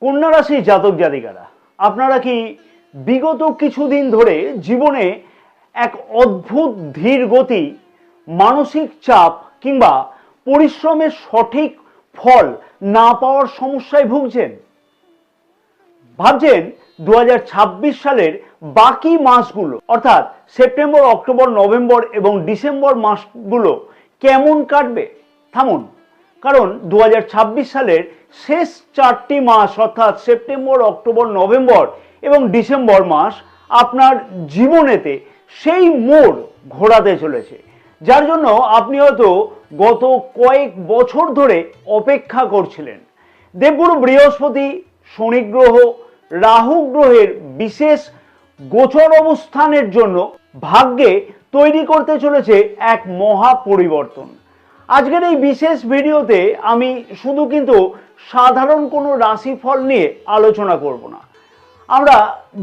কন্যা রাশি জাতক জাতিকারা, আপনারা কি বিগত কিছুদিন ধরে জীবনে এক অদ্ভুত ধীর গতি, মানসিক চাপ কিংবা পরিশ্রমের সঠিক ফল না পাওয়ার সমস্যায় ভুগছেন? ভাবছেন 2026 সালের বাকি মাসগুলো অর্থাৎ সেপ্টেম্বর, অক্টোবর, নভেম্বর এবং ডিসেম্বর মাসগুলো কেমন কাটবে? থামুন, কারণ 2026 সালের শেষ 4টি মাস অর্থাৎ সেপ্টেম্বর, অক্টোবর, নভেম্বর এবং ডিসেম্বর মাস আপনার জীবনেতে সেই মোড় ঘোরাতে চলেছে, যার জন্য আপনি হয়তো গত কয়েক বছর ধরে অপেক্ষা করছিলেন। দেবগুরু বৃহস্পতি, শনি গ্রহ, রাহু গ্রহের বিশেষ গোচর অবস্থানের জন্য ভাগ্যে তৈরি করতে চলেছে এক মহা পরিবর্তন। আজকের এই বিশেষ ভিডিওতে আমি শুধু কিন্তু সাধারণ কোনো রাশিফল নিয়ে আলোচনা করব না। আমরা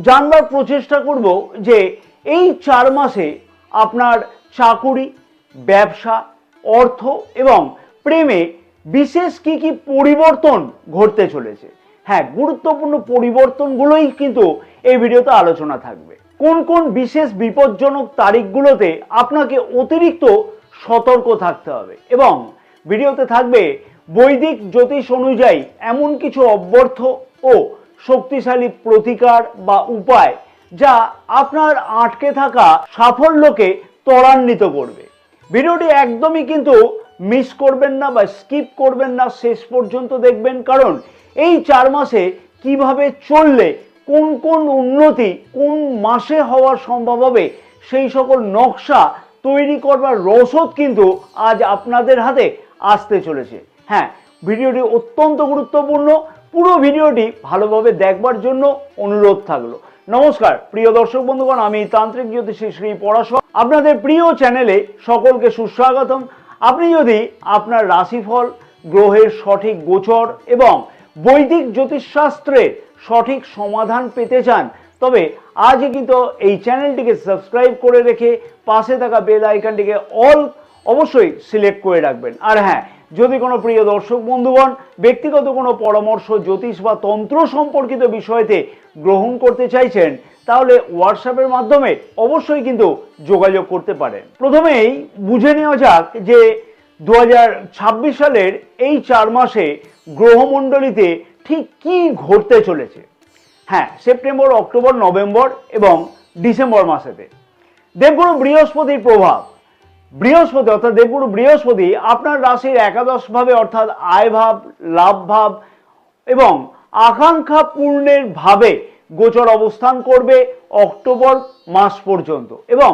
জানবার প্রচেষ্টা করব যে এই 4 মাসে আপনার চাকুরি, ব্যবসা, অর্থ এবং প্রেমে বিশেষ কি কি পরিবর্তন ঘটতে চলেছে। হ্যাঁ, গুরুত্বপূর্ণ পরিবর্তনগুলোই কিন্তু এই ভিডিওতে আলোচনা থাকবে। কোন কোন বিশেষ বিপজ্জনক তারিখগুলোতে আপনাকে অতিরিক্ত সতর্ক থাকতে হবে এবং ভিডিওতে থাকবে বৈদিক জ্যোতিষ অনুযায়ী এমন কিছু অব্যর্থ ও শক্তিশালী প্রতিকার বা উপায় যা আপনার আটকে থাকা সাফল্যকে ত্বরান্বিত করবে। ভিডিওটি একদমই কিন্তু মিস করবেন না বা স্কিপ করবেন না, শেষ পর্যন্ত দেখবেন, কারণ এই 4 মাসে কিভাবে চললে কোন কোন উন্নতি কোন মাসে হওয়া সম্ভব হবে সেই সকল নকশা তৈরি করবার রসদ কিন্তু আজ আপনাদের হাতে আসতে চলেছে। হ্যাঁ, ভিডিওটি অত্যন্ত গুরুত্বপূর্ণ, পুরো ভিডিওটি ভালোভাবে দেখবার জন্য অনুরোধ থাকলো। নমস্কার প্রিয় দর্শক বন্ধুগণ, আমি তান্ত্রিক জ্যোতিষী শ্রী পরাশর, আপনাদের প্রিয় চ্যানেলে সকলকে সুস্বাগতম। আপনি যদি আপনার রাশিফল, গ্রহের সঠিক গোচর এবং বৈদিক জ্যোতিষশাস্ত্রের সঠিক সমাধান পেতে চান, তবে আজই কিন্তু এই চ্যানেলটিকে সাবস্ক্রাইব করে রেখে পাশে থাকা বেল আইকনটিকে অল অবশ্যই সিলেক্ট করে রাখবেন। আর হ্যাঁ, যদি কোনো প্রিয় দর্শক বন্ধুগণ ব্যক্তিগত কোনো পরামর্শ জ্যোতিষ বা তন্ত্র সম্পর্কিত বিষয়তে গ্রহণ করতে চাইছেন, তাহলে হোয়াটসঅ্যাপের মাধ্যমে অবশ্যই কিন্তু যোগাযোগ করতে পারেন। প্রথমেই বুঝে নেওয়া যাক যে 2026 সালের এই 4 মাসে গ্রহমণ্ডলীতে ঠিক কি ঘটতে চলেছে। হ্যাঁ, সেপ্টেম্বর, অক্টোবর, নভেম্বর এবং ডিসেম্বর মাসেতে দেবগুরু বৃহস্পতির প্রভাব। বৃহস্পতি অর্থাৎ দেবগুরু বৃহস্পতি আপনার রাশির একাদশ ভাবে অর্থাৎ আয় ভাব, লাভ ভাব এবং আকাঙ্ক্ষা পূর্ণের ভাবে গোচর অবস্থান করবে অক্টোবর মাস পর্যন্ত এবং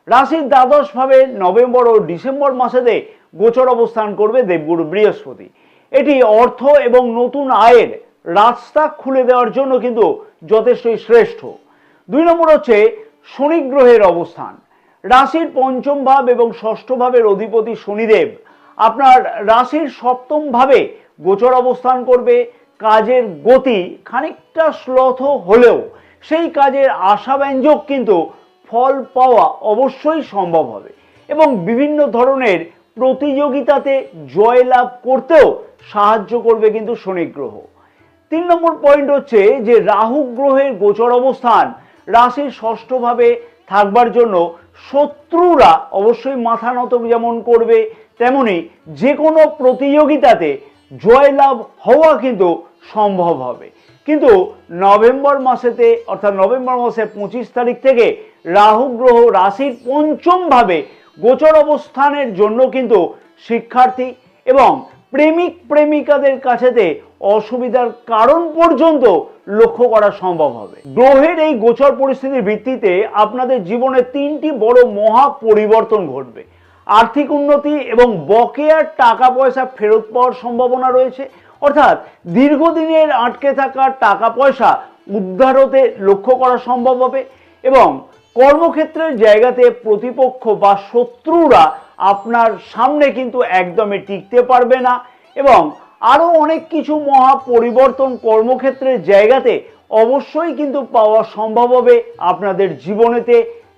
রাশির দ্বাদশ ভাবে নভেম্বর ও ডিসেম্বর মাসেতে গোচর অবস্থান করবে দেবগুরু বৃহস্পতি। এটি অর্থ এবং নতুন আয়ের রাস্তা খুলে দেওয়ার জন্য কিন্তু যথেষ্টই শ্রেষ্ঠ। 2 নম্বর হচ্ছে শনি গ্রহের অবস্থান। রাশির 5ম ভাব এবং 6ষ্ঠ ভাবের অধিপতি শনিদেব আপনার রাশির 7ম ভাবে গোচর অবস্থান করবে। কাজের গতি খানিকটা শ্লথ হলেও সেই কাজের আশাব্যঞ্জক কিন্তু ফল পাওয়া অবশ্যই সম্ভব হবে এবং বিভিন্ন ধরনের প্রতিযোগিতাতে জয়লাভ করতেও সাহায্য করবে কিন্তু শনি গ্রহ। 3 নম্বর পয়েন্ট হচ্ছে যে রাহু গ্রহের গোচর অবস্থান রাশির 6ষ্ঠ ভাবে থাকবার জন্য শত্রুরা অবশ্যই মাথা নত যেমন করবে, তেমনি যে কোনো প্রতিযোগিতাতে জয়লাভ হওয়া কিন্তু সম্ভব হবে। কিন্তু নভেম্বর মাসেতে অর্থাৎ নভেম্বর মাসের 25 তারিখ থেকে রাহু গ্রহ রাশির 5ম ভাবে গোচর অবস্থানের জন্য কিন্তু শিক্ষার্থী এবং প্রেমিক প্রেমিকাদের কাছেতে অসুবিধার কারণ পর্যন্ত লক্ষ্য করা সম্ভব হবে। গ্রহের এই গোচর পরিস্থিতির ভিত্তিতে আপনাদের জীবনে 3টি বড় মহা পরিবর্তন ঘটবে। আর্থিক উন্নতি এবং বকেয়ার টাকা পয়সা ফেরত পাওয়ার সম্ভাবনা রয়েছে, অর্থাৎ দীর্ঘদিনের আটকে থাকা টাকা পয়সা উদ্ধার হতে লক্ষ্য করা সম্ভব হবে এবং কর্মক্ষেত্রের জায়গাতে প্রতিপক্ষ বা শত্রুরা আপনার সামনে কিন্তু একদমই টিকতে পারবে না এবং আরো অনেক কিছু মহা পরিবর্তন কর্মক্ষেত্রের জায়গাতে অবশ্যই কিন্তু পাওয়া সম্ভব হবে আপনাদের জীবনেতে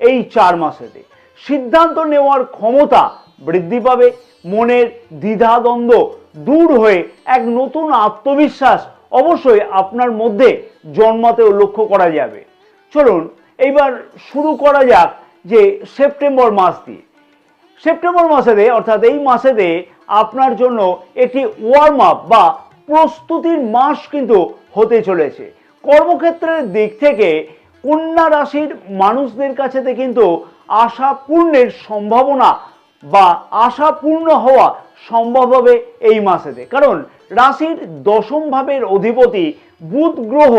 এই 4 মাসেতে। সিদ্ধান্ত নেওয়ার ক্ষমতা বৃদ্ধি পাবে, মনের দ্বিধাদ্বন্দ্ব দূর হয়ে এক নতুন আত্মবিশ্বাস অবশ্যই আপনার মধ্যে জন্মাতেও লক্ষ্য করা যাবে। চলুন এইবার শুরু করা যাক যে সেপ্টেম্বর মাস দিয়ে। সেপ্টেম্বর মাসেতে অর্থাৎ এই মাসেতে আপনার জন্য একটি ওয়ার্ম আপ বা প্রস্তুতির মাস কিন্তু হতে চলেছে। কর্মক্ষেত্রের দিক থেকে কন্যা রাশির মানুষদের কাছেতে কিন্তু আশা পূর্ণের সম্ভাবনা বা আশা পূর্ণ হওয়া সম্ভব হবে এই মাসেতে। কারণ রাশির দশম ভাবের অধিপতি বুধ গ্রহ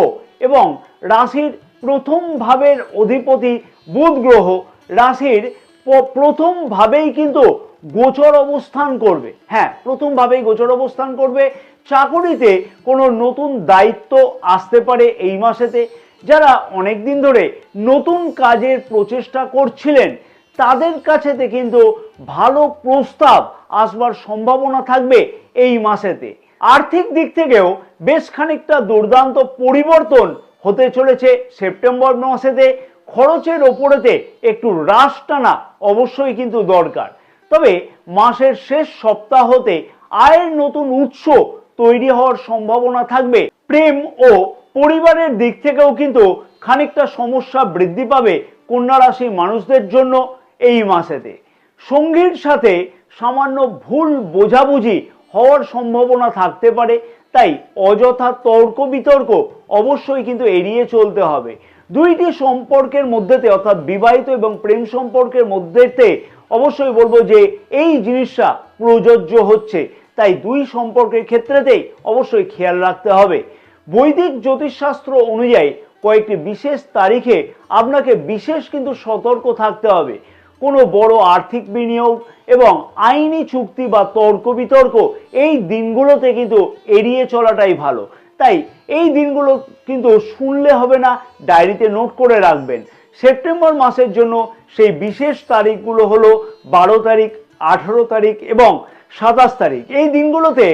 এবং রাশির প্রথম ভাবের অধিপতি বুধ গ্রহ রাশির প্রথম ভাবেই কিন্তু গোচর অবস্থান করবে। হ্যাঁ, প্রথম ভাবেই গোচর অবস্থান করবে। চাকরিতে কোনো নতুন দায়িত্ব আসতে পারে এই মাসেতে। যারা অনেক দিন ধরে নতুন কাজের প্রচেষ্টা করছিলেন তাদের কাছেতে কিন্তু ভালো প্রস্তাব আসবার সম্ভাবনা থাকবে এই মাসেতে। আর্থিক দিক থেকেও বেশ খানিকটা দুর্দান্ত পরিবর্তন হতে চলেছে সেপ্টেম্বর মাসেতে। খরচের ওপরেতে একটু হ্রাস টানা অবশ্যই কিন্তু দরকার। তবে মাসের শেষ সপ্তাহতে আয়ের নতুন উৎস তৈরি হওয়ার সম্ভাবনা থাকবে। প্রেম ও পরিবারের দিক থেকেও কিন্তু খানিকটা সমস্যা বৃদ্ধি পাবে কন্যা রাশির মানুষদের জন্য এই মাসেতে। সঙ্গীর সাথে সামান্য ভুল বোঝাবুঝি হওয়ার সম্ভাবনা থাকতে পারে, তাই অযথা তর্ক বিতর্ক অবশ্যই কিন্তু এড়িয়ে চলতে হবে। দুইটি সম্পর্কের মধ্যেতে অর্থাৎ বিবাহিত এবং প্রেম সম্পর্কের মধ্যেতে অবশ্যই বলবো যে এই জিনিসটা প্রযোজ্য হচ্ছে, তাই দুই সম্পর্কের ক্ষেত্রেতেই অবশ্যই খেয়াল রাখতে হবে। বৈদিক জ্যোতিষশাস্ত্র অনুযায়ী কয়েকটি বিশেষ তারিখে আপনাকে বিশেষ কিন্তু সতর্ক থাকতে হবে। কোনো বড় আর্থিক বিনিয়োগ এবং আইনি চুক্তি বা তর্ক বিতর্ক এই দিনগুলোতে কিন্তু এড়িয়ে চলাটাই ভালো। তাই এই দিনগুলো কিন্তু শুনলে হবে না, ডায়েরিতে নোট করে রাখবেন। সেপ্টেম্বর মাসের জন্য সেই বিশেষ তারিখগুলো হলো 12 তারিখ, 18 তারিখ এবং 27 তারিখ। এই দিনগুলোতে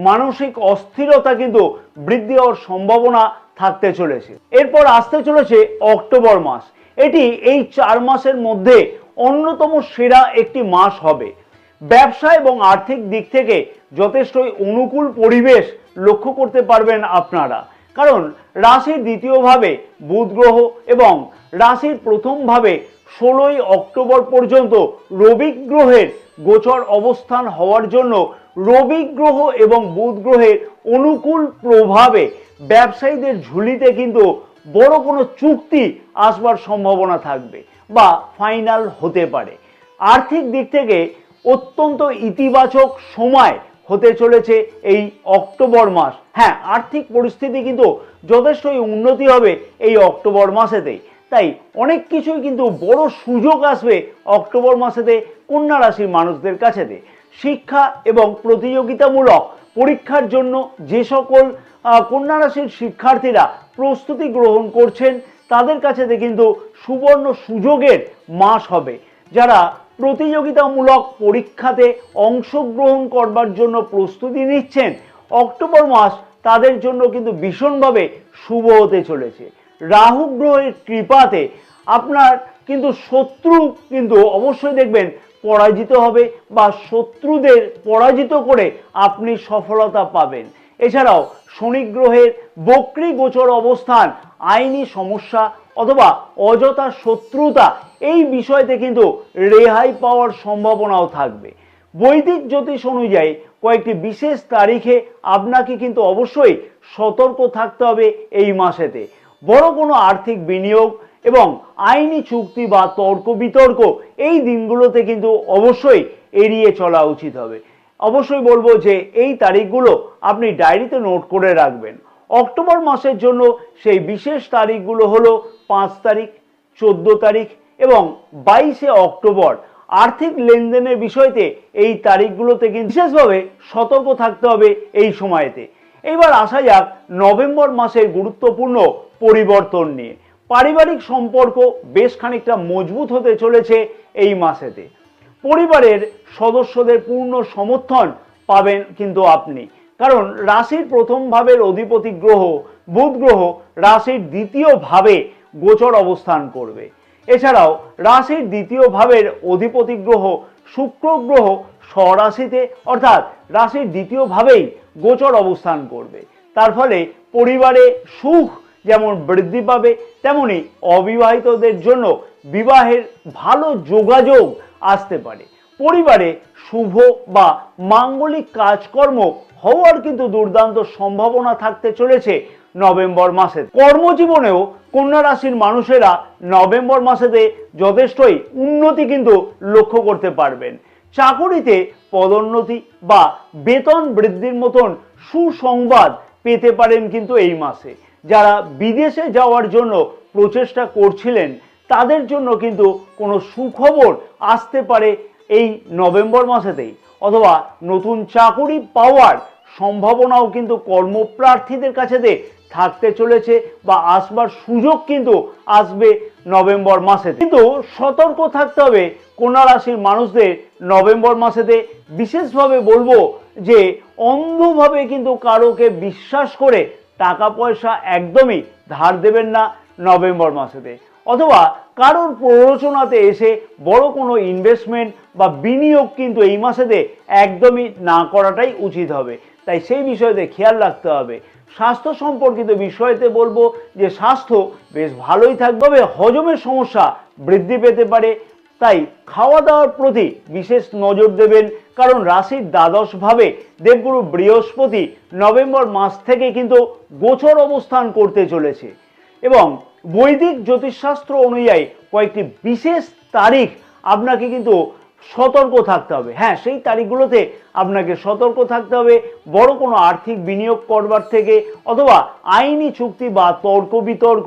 মানসিক অস্থিরতা কিন্তু বৃদ্ধি হওয়ার সম্ভাবনা থাকতে চলেছে। এরপর আসতে চলেছে অক্টোবর মাস। এটি এই 4 মাসের মধ্যে অন্যতম সেরা একটি মাস হবে। ব্যবসা এবং আর্থিক দিক থেকে যথেষ্টই অনুকূল পরিবেশ লক্ষ্য করতে পারবেন আপনারা। কারণ রাশির দ্বিতীয় ভাবে বুধ গ্রহ এবং রাশির প্রথম ভাবে 16ই অক্টোবর পর্যন্ত রবি গ্রহের গোচর অবস্থান হওয়ার জন্য রবি গ্রহ এবং বুধ গ্রহের অনুকূল প্রভাবে ব্যবসায়ীদের ঝুলিতে কিন্তু বড় কোনো চুক্তি আসবার সম্ভাবনা থাকবে বা ফাইনাল হতে পারে। আর্থিক দিক থেকে অত্যন্ত ইতিবাচক সময় হতে চলেছে এই অক্টোবর মাস। হ্যাঁ, আর্থিক পরিস্থিতি কিন্তু যথেষ্টই উন্নতি হবে এই অক্টোবর মাসেতেই। তাই অনেক কিছুই কিন্তু বড় সুযোগ আসবে অক্টোবর মাসেতে কন্যা রাশির মানুষদের কাছেতে। শিক্ষা এবং প্রতিযোগিতামূলক পরীক্ষার জন্য যে সকল কন্যা রাশির শিক্ষার্থীরা প্রস্তুতি গ্রহণ করছেন তাদের কাছেতে কিন্তু সুবর্ণ সুযোগের মাস হবে। যারা প্রতিযোগিতামূলক পরীক্ষাতে অংশগ্রহণ করবার জন্য প্রস্তুতি নিচ্ছেন অক্টোবর মাস তাদের জন্য কিন্তু ভীষণভাবে শুভ হতে চলেছে। রাহু গ্রহের কৃপাতে আপনার কিন্তু শত্রু কিন্তু অবশ্যই দেখবেন পরাজিত হবে বা শত্রুদের পরাজিত করে আপনি সফলতা পাবেন। এছাড়াও শনি গ্রহের বক্রী গোচর অবস্থান আইনি সমস্যা অথবা অযথা শত্রুতা এই বিষয়তে কিন্তু রেহাই পাওয়ার সম্ভাবনাও থাকবে। বৈদিক জ্যোতিষ অনুযায়ী কয়েকটি বিশেষ তারিখে আপনাকে কিন্তু অবশ্যই সতর্ক থাকতে হবে এই মাসেতে। বড় কোনো আর্থিক বিনিয়োগ এবং আইনি চুক্তি বা তর্ক বিতর্ক এই দিনগুলোতে কিন্তু অবশ্যই এড়িয়ে চলা উচিত হবে। অবশ্যই বলবো যে এই তারিখগুলো আপনি ডায়েরিতে নোট করে রাখবেন। অক্টোবর মাসের জন্য সেই বিশেষ তারিখগুলো হলো 5 তারিখ, 14 তারিখ এবং 22শে অক্টোবর। আর্থিক লেনদেনের বিষয়তে এই তারিখগুলোতে কিন্তু বিশেষভাবে সতর্ক থাকতে হবে এই সময়তে। এবার আসা যাক নভেম্বর মাসের গুরুত্বপূর্ণ পরিবর্তন নিয়ে। পারিবারিক সম্পর্ক বেশ খানিকটা মজবুত হতে চলেছে এই মাসেতে। পরিবারের সদস্যদের পূর্ণ সমর্থন পাবেন কিন্তু আপনি, কারণ রাশির প্রথম ভাবের অধিপতি গ্রহ বুধ গ্রহ রাশির দ্বিতীয় ভাবে গোচর অবস্থান করবে। এছাড়াও রাশির দ্বিতীয় ভাবের অধিপতি গ্রহ শুক্র গ্রহ স্বরাশিতে অর্থাৎ রাশির দ্বিতীয় ভাবেই গোচর অবস্থান করবে। তার ফলে পরিবারে সুখ যেমন বৃদ্ধি পাবে, তেমনি অবিবাহিতদের জন্য বিবাহের ভালো যোগাযোগ আসতে পারে। পরিবারে শুভ বা মাঙ্গলিক কাজকর্ম হওয়ার কিন্তু দুর্দান্ত সম্ভাবনা থাকতে চলেছে নভেম্বর মাসে। কর্মজীবনেও কন্যা রাশির মানুষেরা নভেম্বর মাসেতে যথেষ্টই উন্নতি কিন্তু লক্ষ্য করতে পারবেন। চাকুরিতে পদোন্নতি বা বেতন বৃদ্ধির মতন সুসংবাদ পেতে পারেন কিন্তু এই মাসে। যারা বিদেশে যাওয়ার জন্য প্রচেষ্টা করছিলেন তাদের জন্য কিন্তু কোনো সুখবর আসতে পারে এই নভেম্বর মাসেতেই, অথবা নতুন চাকুরি পাওয়ার সম্ভাবনাও কিন্তু কর্মপ্রার্থীদের কাছে থাকতে চলেছে বা আসবার সুযোগ কিন্তু আসবে নভেম্বর মাসে। কিন্তু সতর্ক থাকতে হবে কন্যা রাশির মানুষদের নভেম্বর মাসেতে। বিশেষভাবে বলবো যে অন্ধভাবে কিন্তু কারোকে বিশ্বাস করে টাকা পয়সা একদমই ধার দেবেন না নভেম্বর মাসেতে, অথবা কারোর প্ররোচনাতে এসে বড় কোনো ইনভেস্টমেন্ট বা বিনিয়োগ কিন্তু এই মাসেতে একদমই না করাটাই উচিত হবে। তাই সেই বিষয়তে খেয়াল রাখতে হবে। স্বাস্থ্য সম্পর্কিত বিষয়তে বলবো যে স্বাস্থ্য বেশ ভালোই থাকবে, তবে হজমের সমস্যা বৃদ্ধি পেতে পারে। তাই খাওয়া দাওয়ার প্রতি বিশেষ নজর দেবেন, কারণ রাশির দ্বাদশ ভাবে দেবগুরু বৃহস্পতি নভেম্বর মাস থেকে কিন্তু গোচর অবস্থান করতে চলেছে এবং বৈদিক জ্যোতিষশাস্ত্র অনুযায়ী কয়েকটি বিশেষ তারিখ আপনাকে কিন্তু সতর্ক থাকতে হবে। হ্যাঁ, সেই তারিখগুলোতে আপনাকে সতর্ক থাকতে হবে বড় কোনো আর্থিক বিনিয়োগ করবার থেকে, অথবা আইনি চুক্তি বা তর্ক বিতর্ক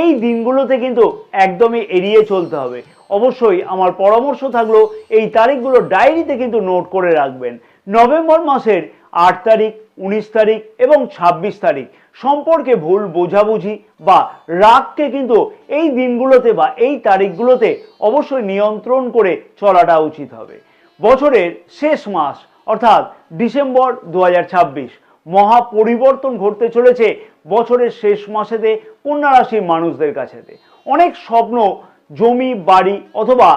এই দিনগুলোতে কিন্তু একদমই এড়িয়ে চলতে হবে। অবশ্যই আমার পরামর্শ থাকলো এই তারিখগুলো ডায়েরিতে কিন্তু নোট করে রাখবেন। নভেম্বর মাসের 8 তারিখ, 19 তারিখ এবং 26 তারিখ সম্পর্কে ভুল বোঝাবুঝি বা রাগকে কিন্তু এই দিনগুলোতে বা এই তারিখগুলোতে অবশ্যই নিয়ন্ত্রণ করে চলাটা উচিত হবে। বছরের শেষ মাস অর্থাৎ ডিসেম্বর 2026 মহা পরিবর্তন ঘটতে চলেছে বছরের শেষ মাসেতে কন্যা রাশির মানুষদের কাছেতে। অনেক স্বপ্ন জমি বাড়ি অথবা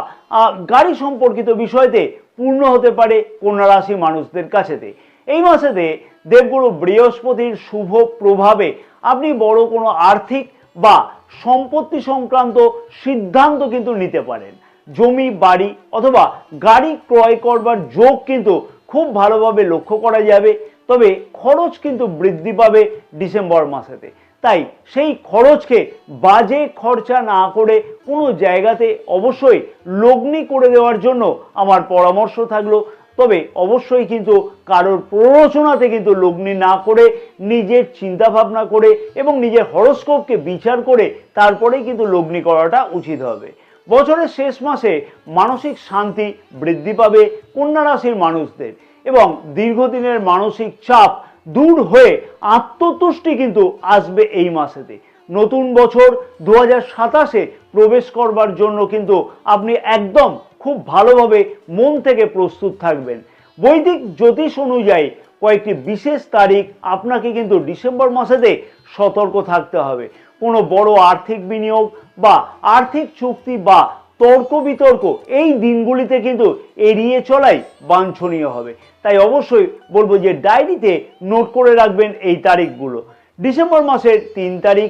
গাড়ি সম্পর্কিত বিষয়তে পূর্ণ হতে পারে কন্যা রাশি মানুষদের কাছেতে। এই মাসেতে দেবগুরু বৃহস্পতির শুভ প্রভাবে আপনি বড় কোনো আর্থিক বা সম্পত্তি সংক্রান্ত সিদ্ধান্ত কিন্তু নিতে পারেন। জমি বাড়ি অথবা গাড়ি ক্রয় করবার যোগ কিন্তু খুব ভালোভাবে লক্ষ্য করা যাবে, তবে খরচ কিন্তু বৃদ্ধি পাবে ডিসেম্বর মাসেতে। তাই সেই খরচকে বাজে খরচা না করে কোনো জায়গাতে অবশ্যই লগ্নি করে দেওয়ার জন্য আমার পরামর্শ থাকলো। তবে অবশ্যই কিন্তু কারোর প্ররোচনাতে কিন্তু লগ্নি না করে নিজের চিন্তা ভাবনা করে এবং নিজের হরোস্কোপকে বিচার করে তারপরেই কিন্তু লগ্নি করাটা উচিত হবে। বছরের শেষ মাসে মানসিক শান্তি বৃদ্ধি পাবে কন্যা রাশির মানুষদের এবং দীর্ঘদিনের মানসিক চাপ দূর হয়ে আত্মতুষ্টি কিন্তু আসবে এই মাসেতে। নতুন বছর 2027-এ প্রবেশ করবার জন্য কিন্তু আপনি একদম খুব ভালোভাবে মন থেকে প্রস্তুত থাকবেন। বৈদিক জ্যোতিষ অনুযায়ী কয়েকটি বিশেষ তারিখ আপনাকে কিন্তু ডিসেম্বর মাসেতে সতর্ক থাকতে হবে। কোনো বড় আর্থিক বিনিয়োগ বা আর্থিক চুক্তি বা তর্ক বিতর্ক এই দিনগুলিতে কিন্তু এড়িয়ে চলাই বাঞ্ছনীয় হবে। তাই অবশ্যই বলবো যে ডায়েরিতে নোট করে রাখবেন এই তারিখগুলো। ডিসেম্বর মাসের 3 তারিখ,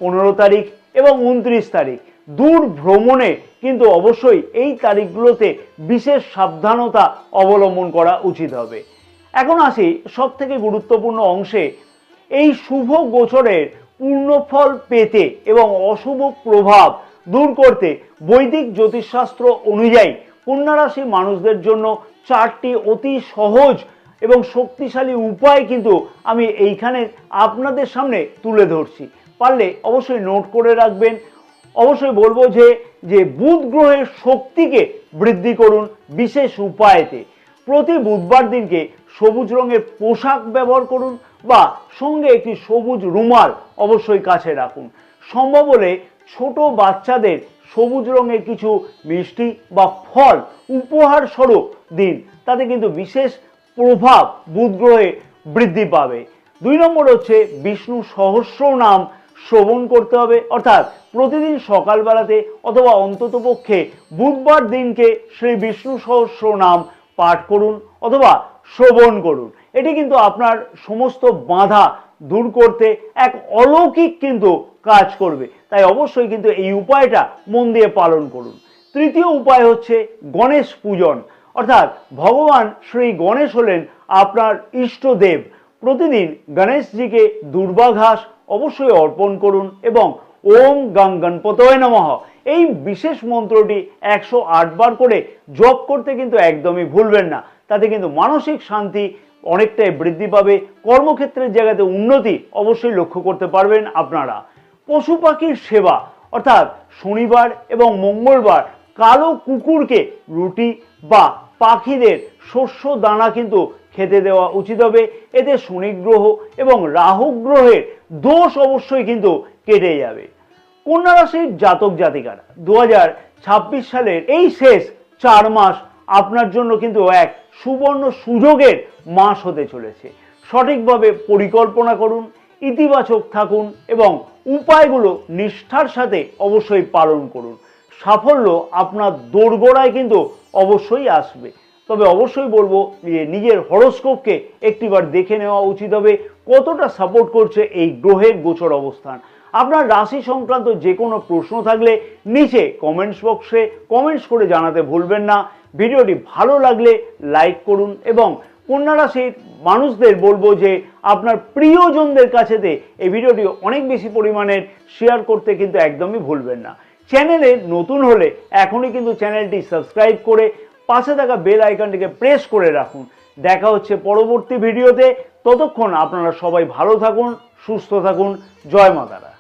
15 তারিখ এবং 29 তারিখ দূর ভ্রমণে কিন্তু অবশ্যই এই তারিখগুলোতে বিশেষ সাবধানতা অবলম্বন করা উচিত হবে। এখন আসি সব থেকে গুরুত্বপূর্ণ অংশে। এই শুভ গোচরের পূর্ণফল পেতে এবং অশুভ প্রভাব দূর করতে বৈদিক জ্যোতিষশাস্ত্র অনুযায়ী কন্যা রাশি মানুষদের জন্য 4টি অতি সহজ এবং শক্তিশালী উপায় কিন্তু আমি এইখানে আপনাদের সামনে তুলে ধরছি। পারলে অবশ্যই নোট করে রাখবেন। অবশ্যই বলবো যে বুধ গ্রহের শক্তিকে বৃদ্ধি করুন বিশেষ উপায়তে। প্রতি বুধবার দিনকে সবুজ রঙের পোশাক ব্যবহার করুন বা সঙ্গে একটি সবুজ রুমাল অবশ্যই কাছে রাখুন। সম্ভব হলে ছোট বাচ্চাদের সবুজ রঙের কিছু মিষ্টি বা ফল উপহার স্বরূপ দিন, তাতে কিন্তু বিশেষ প্রভাব বুধ গ্রহে বৃদ্ধি পাবে। 2 নম্বর হচ্ছে বিষ্ণু সহস্র নাম শ্রবণ করতে হবে, অর্থাৎ প্রতিদিন সকালবেলাতে অথবা অন্ততপক্ষে বুধবার দিনকে শ্রী বিষ্ণু সহস্র নাম পাঠ করুন অথবা শ্রবণ করুন। এটি কিন্তু আপনার সমস্ত বাধা দূর করতে এক অলৌকিক কিন্তু কাজ করবে। তাই অবশ্যই কিন্তু এই উপায়টা মন দিয়ে পালন করুন। তৃতীয় উপায় হচ্ছে গণেশ পূজন, অর্থাৎ ভগবান শ্রী গণেশ হলেন আপনার ইষ্টদেব। প্রতিদিন গণেশজিকে দুর্বা ঘাস অবশ্যই অর্পণ করুন এবং ওম গং গণপতয়ে নমঃ এই বিশেষ মন্ত্রটি 108 বার করে জপ করতে কিন্তু একদমই ভুলবেন না। তাতে কিন্তু মানসিক শান্তি অনেকটাই বৃদ্ধি পাবে, কর্মক্ষেত্রের জায়গাতে উন্নতি অবশ্যই লক্ষ্য করতে পারবেন আপনারা। পশু পাখির সেবা, অর্থাৎ শনিবার এবং মঙ্গলবার কালো কুকুরকে রুটি বা পাখিদের শস্য দানা কিন্তু খেতে দেওয়া উচিত হবে। এতে শনি গ্রহ এবং রাহু গ্রহের দোষ অবশ্যই কিন্তু কেটে যাবে। কন্যা রাশির জাতক জাতিকারা 2026 সালের এই শেষ 4 মাস আপনার জন্য কিন্তু এক সুবর্ণ সুযোগের মাস হতে চলেছে। সঠিকভাবে পরিকল্পনা করুন, ইতিবাচক থাকুন এবং উপায়গুলো নিষ্ঠার সাথে অবশ্যই পালন করুন। সাফল্য আপনার দোরগোড়ায় কিন্তু অবশ্যই আসবে। তবে অবশ্যই বলবো যে নিজের হরোস্কোপকে একটিবার দেখে নেওয়া উচিত হবে কতটা সাপোর্ট করছে এই গ্রহের গোচর অবস্থান। আপনার রাশি সংক্রান্ত যে কোনো প্রশ্ন থাকলে নিচে কমেন্টস বক্সে কমেন্টস করে জানাতে ভুলবেন না। ভিডিওটি ভালো লাগলে লাইক করুন এবং কন্যা রাশির মানুষদের বলবো যে আপনার প্রিয়জনদের কাছেতে এই ভিডিওটি অনেক বেশি পরিমাণের শেয়ার করতে কিন্তু একদমই ভুলবেন না। চ্যানেলে নতুন হলে এখনই কিন্তু চ্যানেলটি সাবস্ক্রাইব করে পাশে থাকা বেল আইকনটিকে প্রেস করে রাখুন। দেখা হচ্ছে পরবর্তী ভিডিওতে। ততক্ষণ আপনারা সবাই ভালো থাকুন, সুস্থ থাকুন। জয় মা তারা।